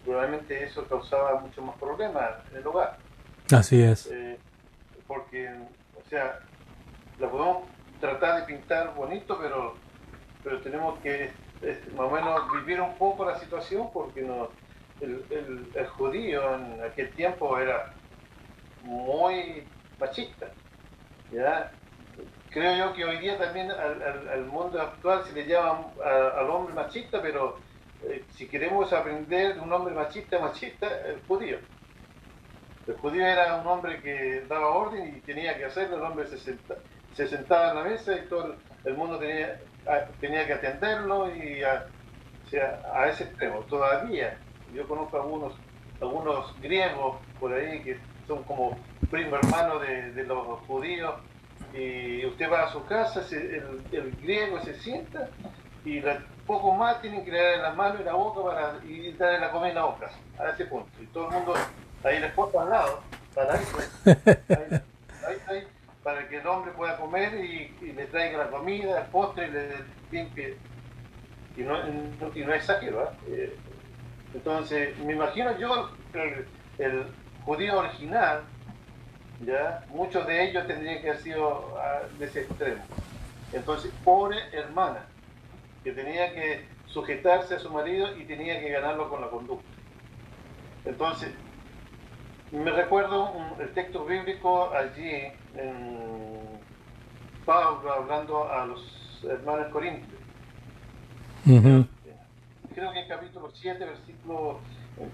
probablemente eso causaba muchos más problemas en el hogar. Así es. Porque, o sea, la podemos tratar de pintar bonito, pero tenemos que más o menos vivir un poco la situación, porque el judío en aquel tiempo era muy machista, ¿ya? Creo yo que hoy día también al mundo actual se le llama al hombre machista, pero si queremos aprender de un hombre machista, el judío. El judío era un hombre que daba orden y tenía que hacerlo. El hombre se sentaba en la mesa y todo el mundo tenía que atenderlo, y o sea, a ese extremo. Todavía yo conozco algunos griegos por ahí que son como primo hermano de los judíos, y usted va a su casa, el griego se sienta y poco más tienen que darle la mano y la boca para darle la comida en la boca, a ese punto. Y todo el mundo, ahí la esposa al lado, ahí, para que el hombre pueda comer y le traiga la comida, el postre, y le limpie. Y no exagero, ¿eh? Entonces, me imagino yo el judío original, ¿ya? Muchos de ellos tendrían que haber sido de ese extremo. Entonces, pobre hermana, que tenía que sujetarse a su marido y tenía que ganarlo con la conducta. Entonces, me recuerdo el texto bíblico allí, en Pablo hablando a los hermanos corintios. Creo que en capítulo 7, versículo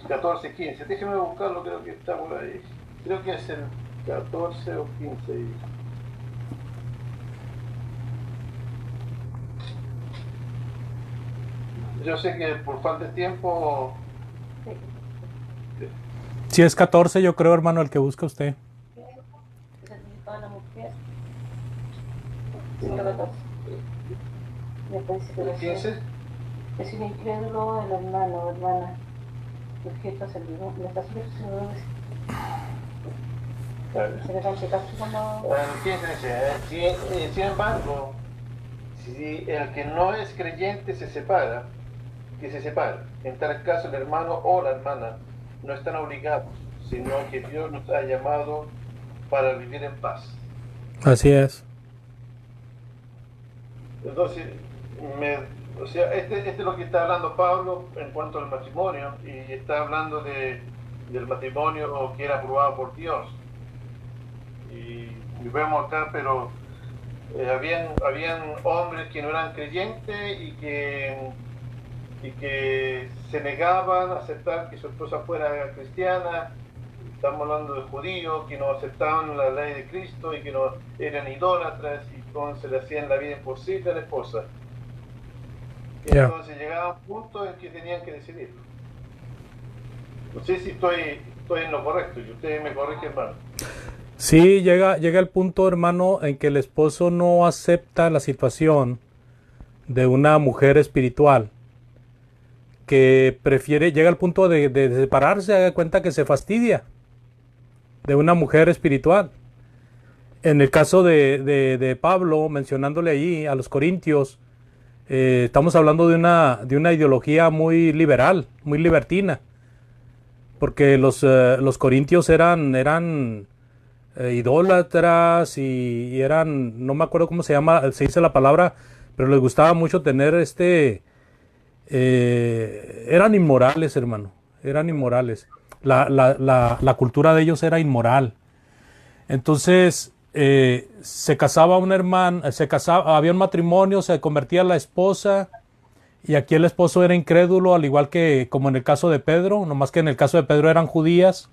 14, 15. Déjeme buscarlo, creo que está por ahí. Creo que es el 14 o 15. Yo sé que por falta de tiempo... Si es 14, yo creo, hermano, el que busca usted. La mujer. 15. Es un incrédulo el hermano o hermana sujeto a servidumbre. ¿Me está sujeto a servidumbre? Se le da ese caso como... Sin embargo, si el que no es creyente se separa, que se separe. En tal caso, el hermano o la hermana no están obligados, sino que Dios nos ha llamado para vivir en paz. Así es. Entonces, o sea, este es lo que está hablando Pablo en cuanto al matrimonio, y está hablando del matrimonio que era aprobado por Dios. Y vemos acá, pero habían hombres que no eran creyentes y que se negaban a aceptar que su esposa fuera cristiana. Estamos hablando de judíos que no aceptaban la ley de Cristo y que no eran idólatras, y entonces le hacían la vida imposible a la esposa. Y entonces llegaba un punto en que tenían que decidir. No sé si estoy en lo correcto, y usted me corrige, hermano. Sí, llega el punto, hermano, en que el esposo no acepta la situación de una mujer espiritual, que llega al punto de separarse, haga cuenta que se fastidia de una mujer espiritual. En el caso de Pablo, mencionándole allí a los corintios, estamos hablando de una ideología muy liberal, muy libertina, porque los corintios eran idólatras y eran, no me acuerdo cómo se dice la palabra, pero les gustaba mucho tener eran inmorales, hermano, eran inmorales. La cultura de ellos era inmoral. Entonces, se casaba un hermano, había un matrimonio, se convertía la esposa, y aquí el esposo era incrédulo, al igual que como en el caso de Pedro, nomás que en el caso de Pedro eran judías.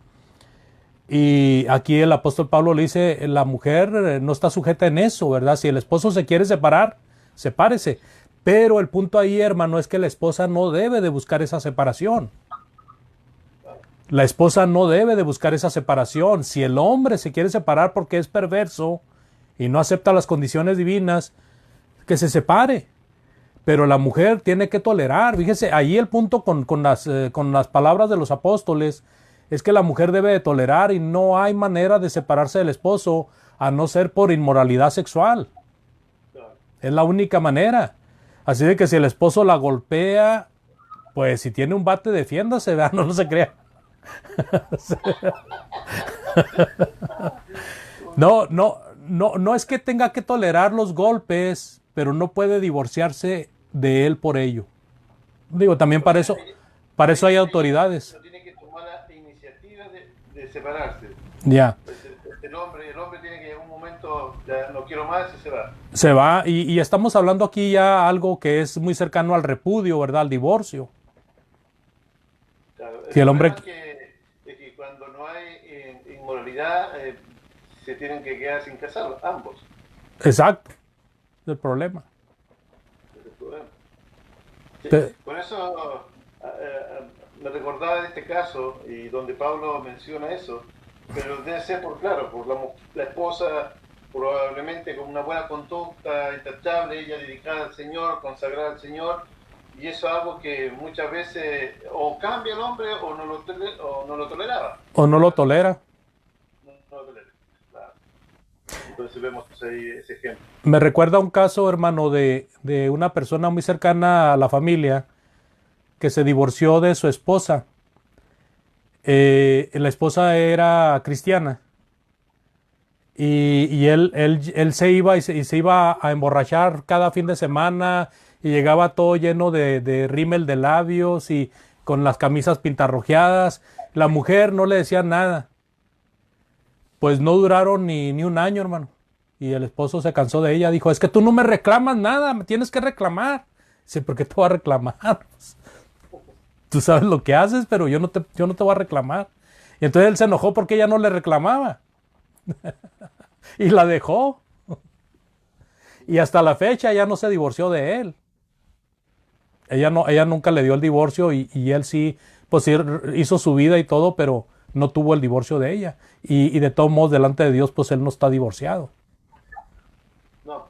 Y aquí el apóstol Pablo le dice, la mujer no está sujeta en eso, ¿verdad? Si el esposo se quiere separar, sepárese. Pero el punto ahí, hermano, es que la esposa no debe de buscar esa separación. La esposa no debe de buscar esa separación. Si el hombre se quiere separar porque es perverso y no acepta las condiciones divinas, que se separe. Pero la mujer tiene que tolerar. Fíjese, ahí el punto con las palabras de los apóstoles es que la mujer debe de tolerar y no hay manera de separarse del esposo a no ser por inmoralidad sexual. Es la única manera. Así de que si el esposo la golpea, pues si tiene un bate, defiéndase, ¿verdad? No se crea. No es que tenga que tolerar los golpes, pero no puede divorciarse de él por ello. Digo, también para eso hay autoridades. No tiene que tomar la iniciativa de separarse. Ya. El hombre tiene que en un momento, ya no quiero más, y se va. Se va, y estamos hablando aquí ya algo que es muy cercano al repudio, ¿verdad? Al divorcio. Claro, Si el hombre... es que cuando no hay inmoralidad, se tienen que quedar sin casar, ambos. Exacto. Es el problema. Es el problema. Sí, Te- por eso me recordaba de este caso, y donde Pablo menciona eso, pero debe ser por la esposa probablemente con una buena conducta intachable, ella dedicada al Señor, consagrada al Señor, y eso es algo que muchas veces o cambia el hombre o no lo toleraba. O no lo tolera. No lo tolera, claro. Entonces vemos ahí ese ejemplo. Me recuerda un caso, hermano, de una persona muy cercana a la familia que se divorció de su esposa. La esposa era cristiana y él se iba y se iba a emborrachar cada fin de semana y llegaba todo lleno de rímel de labios y con las camisas pintarrojeadas. La mujer no le decía nada. Pues no duraron ni un año, hermano. Y el esposo se cansó de ella. Dijo, es que tú no me reclamas nada, me tienes que reclamar. Dice, ¿por qué te voy a reclamar? Tú sabes lo que haces, pero yo no te voy a reclamar. Y entonces él se enojó porque ella no le reclamaba. Y la dejó. Y hasta la fecha ella no se divorció de él. Ella nunca le dio el divorcio y él sí, pues sí, hizo su vida y todo, pero no tuvo el divorcio de ella. Y de todos modos, delante de Dios, pues él no está divorciado. No,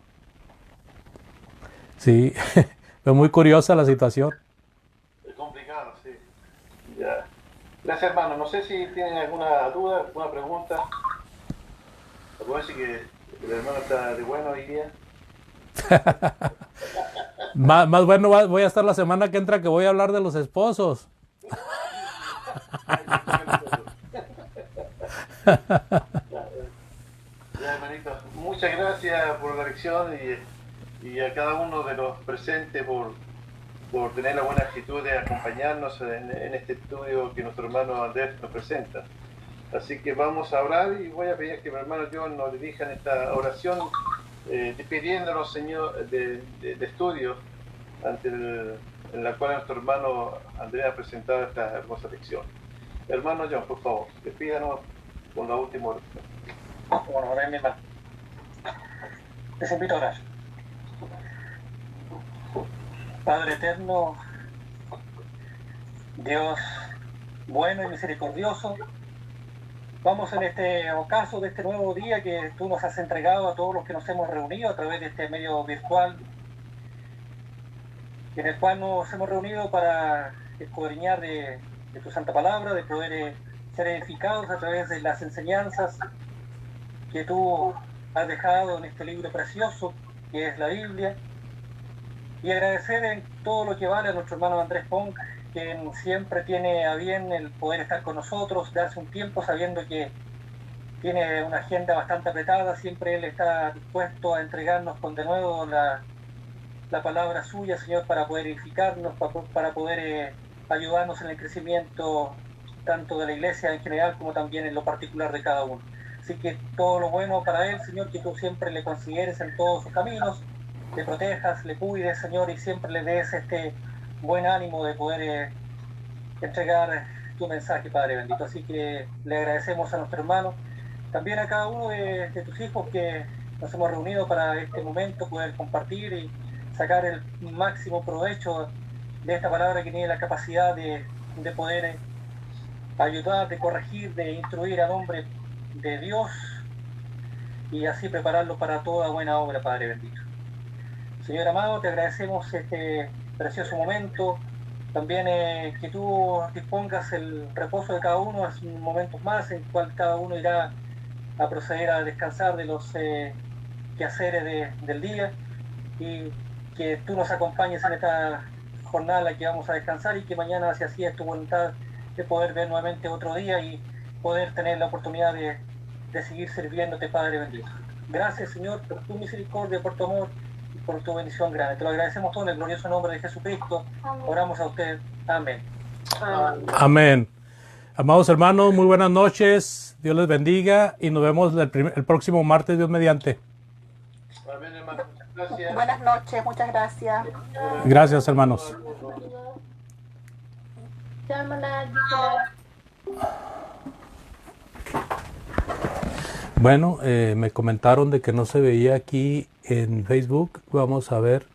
Sí, fue muy curiosa la situación. es complicado, sí. Ya. Gracias, hermano. No sé si tienen alguna duda, alguna pregunta. Acuérdense que el hermano está de bueno hoy día. Más bueno voy a estar la semana que entra, que voy a hablar de los esposos. Ya, hermanito, muchas gracias por la lección y a cada uno de los presentes por tener la buena actitud de acompañarnos en este estudio que nuestro hermano Andrés nos presenta. Así que vamos a orar y voy a pedir que mi hermano John nos dirija en esta oración, despidiéndonos, Señor, de estudio en la cual nuestro hermano Andrés ha presentado esta hermosa lección. Hermano John, por favor, despídanos con la última oración. Bueno, ven, mi hermano. Les invito a orar. Padre eterno, Dios bueno y misericordioso, vamos en este ocaso de este nuevo día que tú nos has entregado a todos los que nos hemos reunido a través de este medio virtual, en el cual nos hemos reunido para escudriñar de tu santa palabra, de poder ser edificados a través de las enseñanzas que tú has dejado en este libro precioso que es la Biblia, y agradecer en todo lo que vale a nuestro hermano Andrés Pong, quien siempre tiene a bien el poder estar con nosotros, darse un tiempo sabiendo que tiene una agenda bastante apretada. Siempre él está dispuesto a entregarnos con de nuevo la palabra suya, Señor, para poder edificarnos, para poder ayudarnos en el crecimiento tanto de la iglesia en general como también en lo particular de cada uno. Así que todo lo bueno para él, Señor, que tú siempre le consideres en todos sus caminos, le protejas, le cuides, Señor, y siempre le des este buen ánimo de poder entregar tu mensaje, Padre bendito. Así que le agradecemos a nuestro hermano, también a cada uno de tus hijos que nos hemos reunido para este momento, poder compartir y sacar el máximo provecho de esta palabra que tiene la capacidad de poder ayudar, de corregir, de instruir al hombre de Dios y así prepararlo para toda buena obra, Padre bendito. Señor amado, te agradecemos este precioso momento. También que tú dispongas el reposo de cada uno en momentos más, en cual cada uno irá a proceder a descansar de los quehaceres del día, y que tú nos acompañes en esta jornada en la que vamos a descansar, y que mañana, si así es tu voluntad, de poder ver nuevamente otro día y poder tener la oportunidad de seguir sirviéndote, Padre bendito. Gracias, Señor, por tu misericordia, por tu amor y por tu bendición grande. Te lo agradecemos todo en el glorioso nombre de Jesucristo. Oramos a usted. Amén. Amén. Amados hermanos, muy buenas noches. Dios les bendiga y nos vemos el próximo martes, Dios mediante. Amén, hermano. Muchas gracias. Buenas noches, muchas gracias. Gracias, hermanos. Bueno, me comentaron de que no se veía aquí en Facebook. Vamos a ver.